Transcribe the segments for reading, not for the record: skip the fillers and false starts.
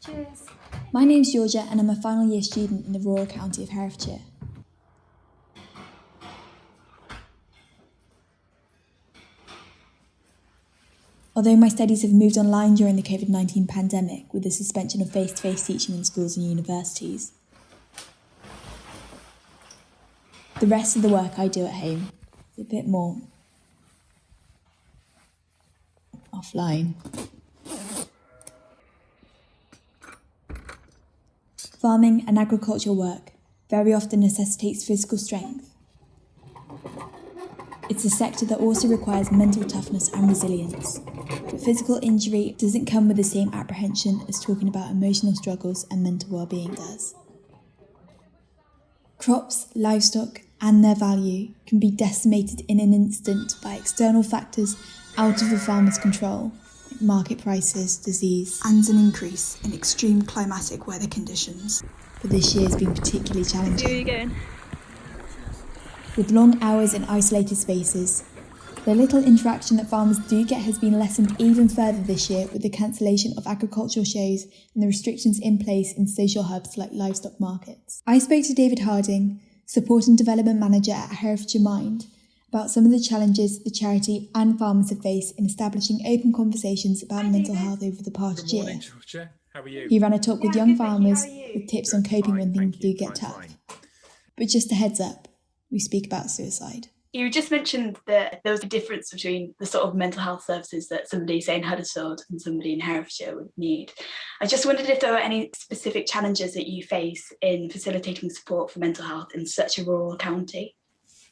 Cheers. My name's Georgia and I'm a final year student in the rural county of Herefordshire. Although my studies have moved online during the COVID-19 pandemic with the suspension of face-to-face teaching in schools and universities, the rest of the work I do at home is a bit more offline. Farming and agricultural work very often necessitates physical strength. It's a sector that also requires mental toughness and resilience. But physical injury doesn't come with the same apprehension as talking about emotional struggles and mental well-being does. Crops, livestock, and their value can be decimated in an instant by external factors out of the farmer's control, like market prices, disease, and an increase in extreme climatic weather conditions. But this year has been particularly challenging. Where are you going? With long hours in isolated spaces, the little interaction that farmers do get has been lessened even further this year with the cancellation of agricultural shows and the restrictions in place in social hubs like livestock markets. I spoke to David Harding, Support and Development Manager at Herefordshire Mind, about some of the challenges the charity and farmers have faced in establishing open conversations about mental health over the past year. Good morning, Georgia. How are you? He ran a talk with young farmers with tips on coping when things do Fine, get tough. But just a heads up, we speak about suicide. You just mentioned that there was a difference between the sort of mental health services that somebody, say, in Huddersfield and somebody in Herefordshire would need. I just wondered if there were any specific challenges that you face in facilitating support for mental health in such a rural county.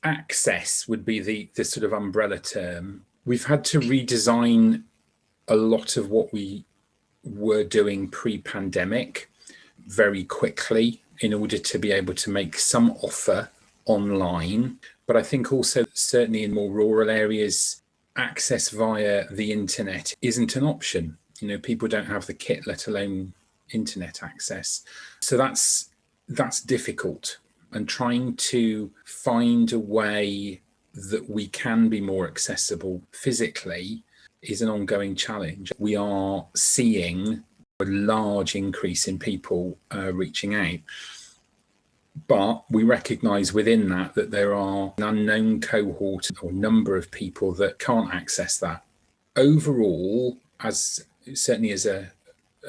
Access would be the sort of umbrella term. We've had to redesign a lot of what we were doing pre-pandemic very quickly in order to be able to make some offer online. But I think also certainly in more rural areas, access via the internet isn't an option. You know, people don't have the kit, let alone internet access. So that's difficult. And trying to find a way that we can be more accessible physically is an ongoing challenge. We are seeing a large increase in people reaching out. But we recognise within that there are an unknown cohort or number of people that can't access that. Overall, certainly as a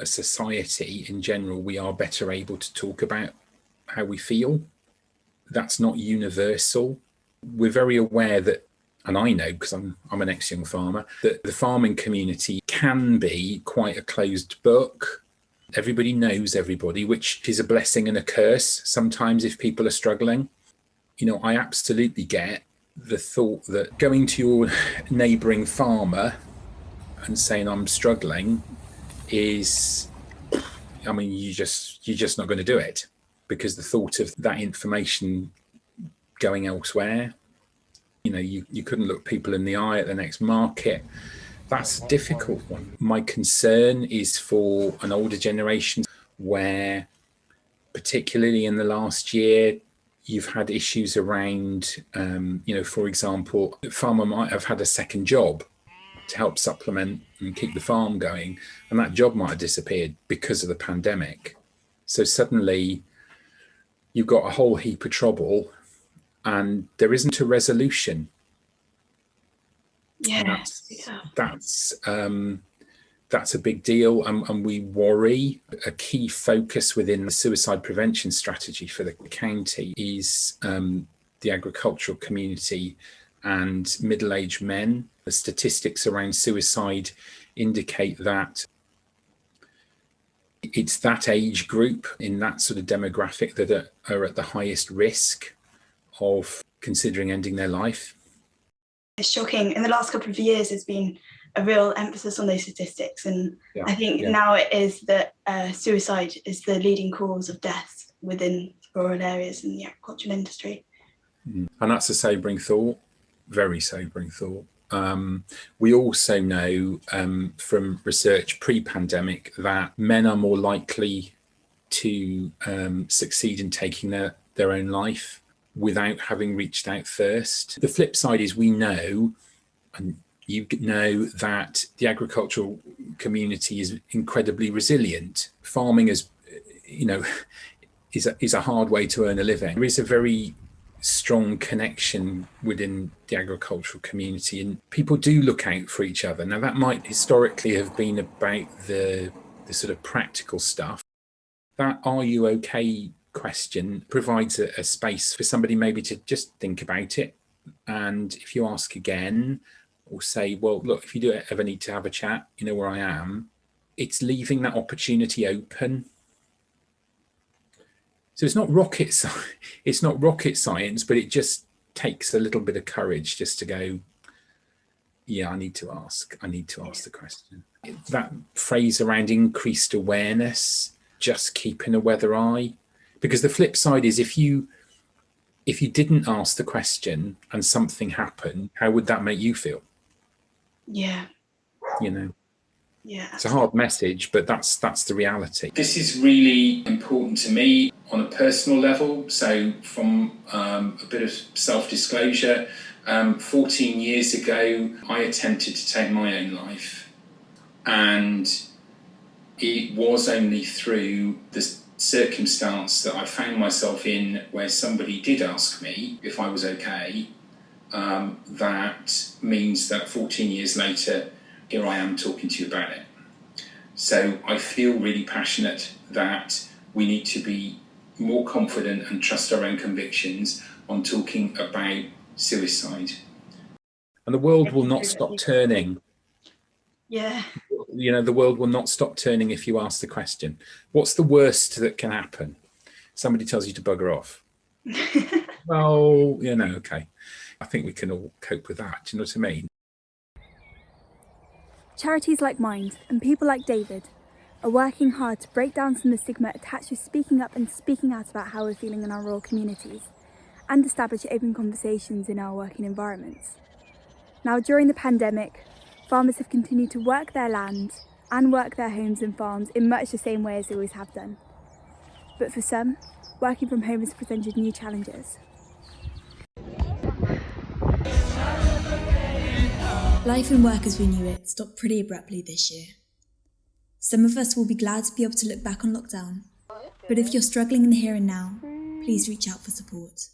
society in general, we are better able to talk about how we feel. That's not universal. We're very aware that, and I know because I'm an ex-young farmer, that the farming community can be quite a closed book. Everybody knows everybody, which is a blessing and a curse sometimes if people are struggling. You know, I absolutely get the thought that going to your neighbouring farmer and saying I'm struggling is, I mean, you're just not going to do it, because the thought of that information going elsewhere, you know, you couldn't look people in the eye at the next market. That's a difficult one. My concern is for an older generation where, particularly in the last year, you've had issues around, you know, for example, the farmer might have had a second job to help supplement and keep the farm going, and that job might have disappeared because of the pandemic. So suddenly you've got a whole heap of trouble and there isn't a resolution. Yeah, that's a big deal, and we worry. A key focus within the suicide prevention strategy for the county is the agricultural community and middle-aged men. The statistics around suicide indicate that it's that age group in that sort of demographic that are at the highest risk of considering ending their life. It's shocking. In the last couple of years, there's been a real emphasis on those statistics. And I think now it is that suicide is the leading cause of death within rural areas in the agricultural industry. And that's a sobering thought, very sobering thought. We also know from research pre-pandemic that men are more likely to succeed in taking their own life without having reached out first. The flip side is we know, and You know that the agricultural community is incredibly resilient. Farming is, is a hard way to earn a living. There is a very strong connection within the agricultural community, and people do look out for each other. Now, that might historically have been about the sort of practical stuff. That "are you okay" question provides a space for somebody maybe to just think about it. And if you ask again, or say, well, look, if you do ever need to have a chat, you know where I am, it's leaving that opportunity open. So it's not rocket science, but it just takes a little bit of courage just to go, yeah, I need to ask the question. That phrase around increased awareness, just keeping a weather eye, because the flip side is if you didn't ask the question and something happened, how would that make you feel? Yeah. It's a hard message, but that's the reality. This is really important to me on a personal level. So from a bit of self-disclosure, 14 years ago, I attempted to take my own life. And it was only through the circumstance that I found myself in where somebody did ask me if I was okay. That means that 14 years later, here I am talking to you about it. So I feel really passionate that we need to be more confident and trust our own convictions on talking about suicide. And the world will not stop turning. Yeah. The world will not stop turning if you ask the question. What's the worst that can happen? Somebody tells you to bugger off. Well, okay. I think we can all cope with that. Do you know what I mean? Charities like Mind and people like David are working hard to break down some of the stigma attached to speaking up and speaking out about how we're feeling in our rural communities and establish open conversations in our working environments. Now, during the pandemic, farmers have continued to work their land and work their homes and farms in much the same way as they always have done. But for some, working from home has presented new challenges. Life and work as we knew it stopped pretty abruptly this year. Some of us will be glad to be able to look back on lockdown, but if you're struggling in the here and now, please reach out for support.